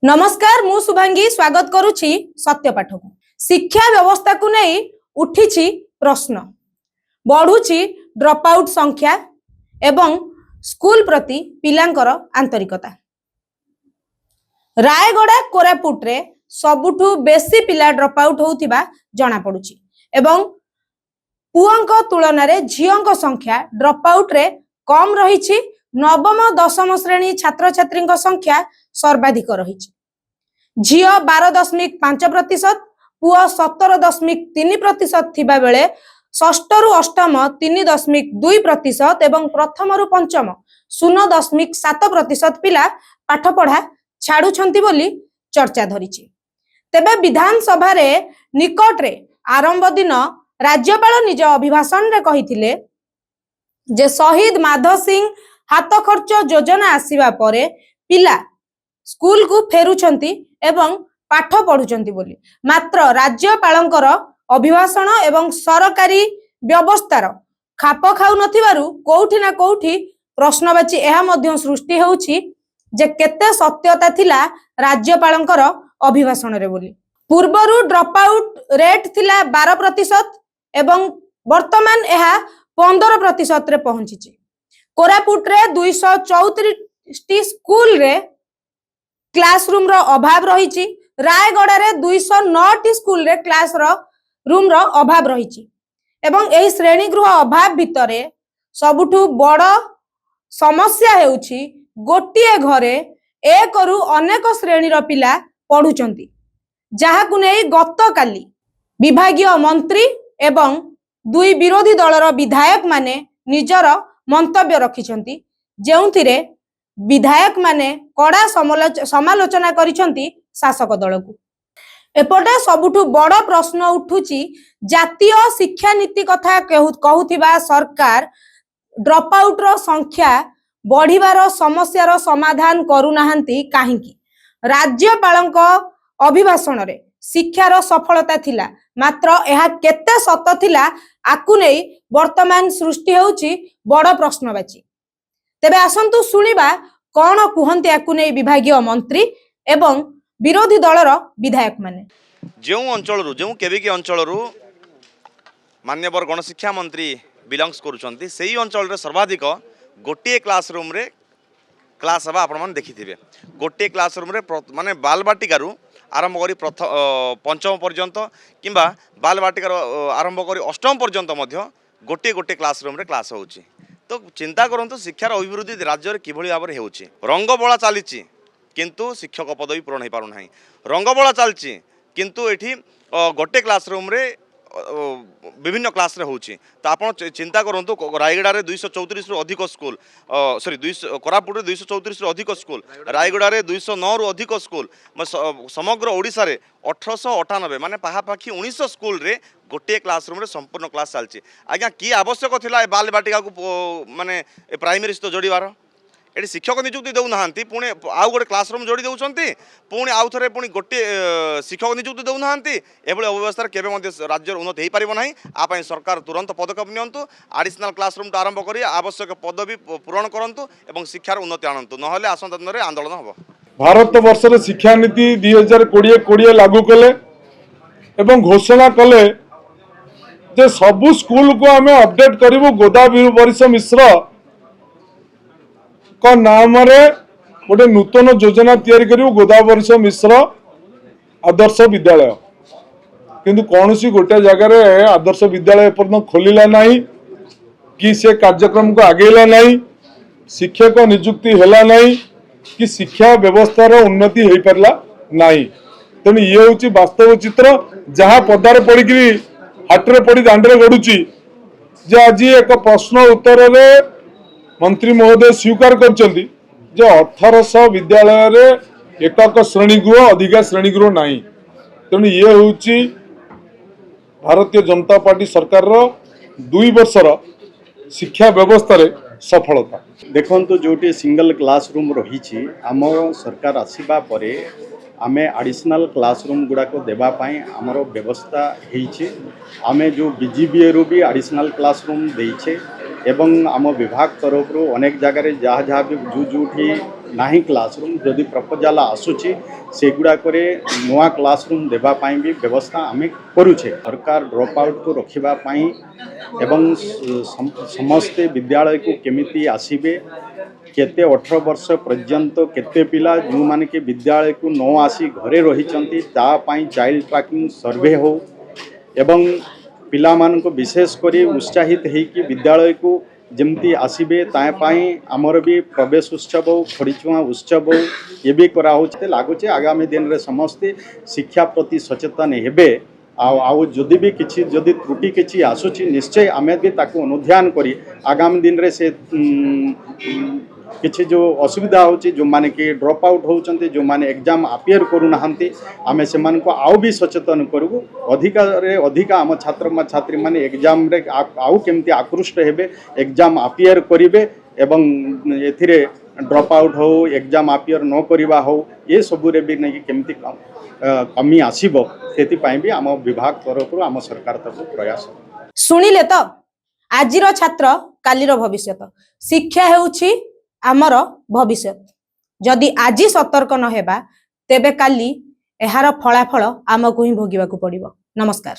नमस्कार मु शुभांगी स्वागत करुछि सत्यपाठ को। शिक्षा व्यवस्था को नहीं उठिछि प्रश्न, बढ़ुछि ड्रॉप आउट संख्या एवं स्कूल प्रति पिलांकर आंतरिकता। रायगड़ा कोरापुट रे सबुठु बेसी पिला ड्रॉप आउट होउथिबा जणा पडुछि एवं पुअंक तुलन रे झियोंक संख्या ड्रॉप आउट रे कम रहिछि। नवम दशम श्रेणी छात्र छात्री संख्या सर्वाधिक रही। झियो 12.5%, पुआ 17.3% थिबा बेले षष्ठ रु अष्टम 3.2% एवं प्रथम रु पंचम 0.7% पिला पाठ पढ़ा छाड़ुछंती बोली चर्चा धरिछि। तेबे विधानसभा रे निकट रे आरंभ दिन राज्यपाल निज अभिभाषण रे कहिथिले जे शहीद माधव सिंह हाथ खर्च योजना आसीबा परे पिला स्कूल को फेरुछंती एवं पाठ पढ़ुछंती बोली। मात्र राज्यपालंकर अभिभाषण एवं सरकारी व्यवस्थार खाप खाउ नथिबारु कोउठी ना कोउठी प्रश्नवाची एहा मध्य सृष्टि होउछि जे केते सत्यता थिला राज्यपालंकर अभिभाषण रे बोली। पूर्वरु ड्रॉप आउट रेट थिला 12% एवं वर्तमान एहा 15% रे पहुंची। कोरापुट रे 234 स्कूल रे क्लासरूम रो अभाव रही। रायगड़ा रे 209 स्कूल रे क्लास रूम रो अभाव रही एवं एही श्रेणी गृह अभाव भितरे सबुठु बड़ समस्या हेउछि गोटिए घरे एक रु अनेक श्रेणी रो पिला पढुचंती, जहाकु नै गतकाली विभागीय मंत्री एवं दुई विरोधी दलर विधायक माने निजर मंतव्य रखिछंती, जेउथिरे विधायक माने कड़ा समालोचना करिछंती शासक दल को। एपटे सबुठु बड़ प्रश्न उठुची जातीय शिक्षा नीति कथा कहूथिबा सरकार ड्रॉप आउट रो संख्या बढ़िबार समस्यार समाधान करूनाहांती काहींकी। राज्यपालंक अभिभाषण रे शिक्षार सफलता थिला, मात्र एहा केते सत थिला आकु नै वर्तमान सृष्टि होउची बड़ प्रश्नवाची। तेबे आसंतु सुनिबा कौन कहते आकु नै विभागीय मंत्री एवं विरोधी दलर विधायक माने। जो अंचल जो केबिकी अंचल मान्यवर गणशिक्षा मंत्री बिलंग्स करुछंती सेही अंचल रे सर्वाधिक गोटे क्लासरूम रे क्लास हवा आपण देखिथिबे। गोटे क्लासरूम रे माने बालबाटिकारु आरंभ करी पंचम पर्यंत किंबा बालबाटिकार आरंभ करी अष्टम पर्यंत मध्य गोटे गोटे क्लासरूम रे क्लास होउची। तो चिंता करंतु शिक्षार अभिवृद्धि राज्य में किभली भाव में होउची। रंगबोला चली किंतु शिक्षक पदवी पूरण हो पारु नाही। रंगबोला चलची किंतु एठी गोटे क्लासरूम रे विभिन्न क्लास रे होउची। तो आपण चिंता करंतु रायगड़ा रे 234 रु अधिक स्कूल कोरापुट रे 234 रु अधिक स्कूल, रायगड़ा रे 209 रु अधिक स्कूल, समग्र ओडिसा रे 1898 माने पाखापाखि 1900 स्कूल रे गोटे क्लासरूम रे संपूर्ण क्लास चलची। आज्ञा की आवश्यक थिला ए बाल बाटिका को माने प्राइमरी सहित जोड़ीबार। एटी शिक्षक नियुक्ति देउना पुणी आउ गोटे क्लासरूम जोड़ी देउछंती, पुणी आउ थरे पुणी गोटे शिक्षक नियुक्ति देउना एभली अव्यवस्था केबे मध्ये राज्य उन्नति हो पारिबो नाही। आ पई सरकार तुरंत पदक्षेप नियंतु, एडिशनल क्लासरूम टा आरंभ करी आवश्यक पदवी पूरण करंतु एवं शिक्षार उन्नति आणंतु, नहले आसंता दिन रे आंदोलन हबो। भारत वर्ष रे शिक्षा नीति 2020 लागू कले एवं घोषणा कले जे सबु स्कूल को आमे अपडेट करिवो। गोदावरी वर्ष मिश्र का नाम रे गोटे नूतन योजना तैयारी करिवो, गोदावरी मिश्र आदर्श विद्यालय। किंतु कौनसी गोटे जगह रे आदर्श विद्यालय पर खोलिला नहीं कि से कार्यक्रम को आगेला नहीं, शिक्षक नियुक्ति हैला नहीं कि शिक्षा व्यवस्थार उन्नति हो पारला नहीं। तेणु ये हूँ वास्तव चित्र जहाँ पदार पड़ी हाटरे पड़ी दांडे गड़ुची। आज एक प्रश्न उत्तर रे मंत्री महोदय स्वीकार करछंती जे 1800 विद्यालय रे एकक श्रेणी गृह अधिका श्रेणी गृह नहीं। तेणु ये हूँ भारतीय जनता पार्टी सरकार 2 वर्षर शिक्षा व्यवस्था रे सफलता। देखंतु जोटी सिंगल क्लासरूम रही आम सरकार आसीबा परे आमे एडिशनल क्लासरूम गुड़ा को देवा पाई आमर व्यवस्था होईचे। आमे जो बीजीबीए रू भी एडिशनल क्लासरूम देइछे एवं आम विभाग तरफ अनेक जगह जहाँ जहाँ भी जो ନାହିଁ କ୍ଲାସରୁମ୍ ଯଦି ପ୍ରପୋଜାଲ ଆସୁଛି ସେଗୁଡ଼ାକରେ ନୂଆ କ୍ଲାସରୁମ୍ ଦେବା ପାଇଁ ବି ବ୍ୟବସ୍ଥା ଆମେ କରୁଛେ। ସରକାର ଡ୍ରପ୍ ଆଉଟ୍କୁ ରଖିବା ପାଇଁ ଏବଂ ସମସ୍ତେ ବିଦ୍ୟାଳୟକୁ କେମିତି ଆସିବେ, କେତେ 18 ବର୍ଷ ପର୍ଯ୍ୟନ୍ତ କେତେ ପିଲା ଯେଉଁମାନେ କି ବିଦ୍ୟାଳୟକୁ ନ ଆସି ଘରେ ରହିଛନ୍ତି ତା ପାଇଁ ଚାଇଲ୍ଡ ଟ୍ରାକିଂ ସର୍ଭେ ହେଉ ଏବଂ ପିଲାମାନଙ୍କୁ ବିଶେଷ କରି ଉତ୍ସାହିତ ହେଇକି ବିଦ୍ୟାଳୟକୁ ଯେମିତି ଆସିବେ ତା ପାଇଁ ଆମର ବି ପ୍ରବେଶ ଉତ୍ସବ ଖଡ଼ିଛୁଆଁ ଉତ୍ସବ ଏବେ କରାହେଉଛି। ଲାଗୁଛି ଆଗାମୀ ଦିନରେ ସମସ୍ତେ ଶିକ୍ଷା ପ୍ରତି ସଚେତନ ହେବେ। ଆଉ ଯଦି ବି କିଛି ଯଦି ତ୍ରୁଟି କିଛି ଆସୁଛି ନିଶ୍ଚୟ ଆମେ ବି ତାକୁ ଅନୁଧ୍ୟାନ କରି ଆଗାମୀ ଦିନରେ ସେ କିଛି ଯେଉଁ ଅସୁବିଧା ହେଉଛି ଯେଉଁମାନେ କି ଡ୍ରପ୍ ଆଉଟ୍ ହେଉଛନ୍ତି ଯେଉଁମାନେ ଏକ୍ଜାମ୍ ଆପିୟର କରୁନାହାନ୍ତି ଆମେ ସେମାନଙ୍କୁ ଆଉ ବି ସଚେତନ କରିବୁ। ଅଧିକା ଆମ ଛାତ୍ରଛାତ୍ରୀମାନେ ଏକ୍ଜାମ୍ରେ ଆଉ କେମିତି ଆକୃଷ୍ଟ ହେବେ, ଏକ୍ଜାମ୍ ଆପିୟର କରିବେ ଏବଂ ଏଥିରେ ଡ୍ରପ୍ ଆଉଟ୍ ହେଉ ଏକ୍ଜାମ୍ ଆପିୟର ନ କରିବା ହେଉ ଏସବୁରେ ବି ନେଇକି କେମିତି କମି ଆସିବ ସେଥିପାଇଁ ବି ଆମ ବିଭାଗ ତରଫରୁ ଆମ ସରକାର ତରଫରୁ ପ୍ରୟାସ। ଶୁଣିଲେ ତ, ଆଜିର ଛାତ୍ର କାଲିର ଭବିଷ୍ୟତ। ଶିକ୍ଷା ହେଉଛି ଆମର ଭବିଷ୍ୟତ। ଯଦି ଆଜି ସତର୍କ ନ ହେବା ତେବେ କାଲି ଏହାର ଫଳାଫଳ ଆମକୁ ହିଁ ଭୋଗିବାକୁ ପଡ଼ିବ। ନମସ୍କାର।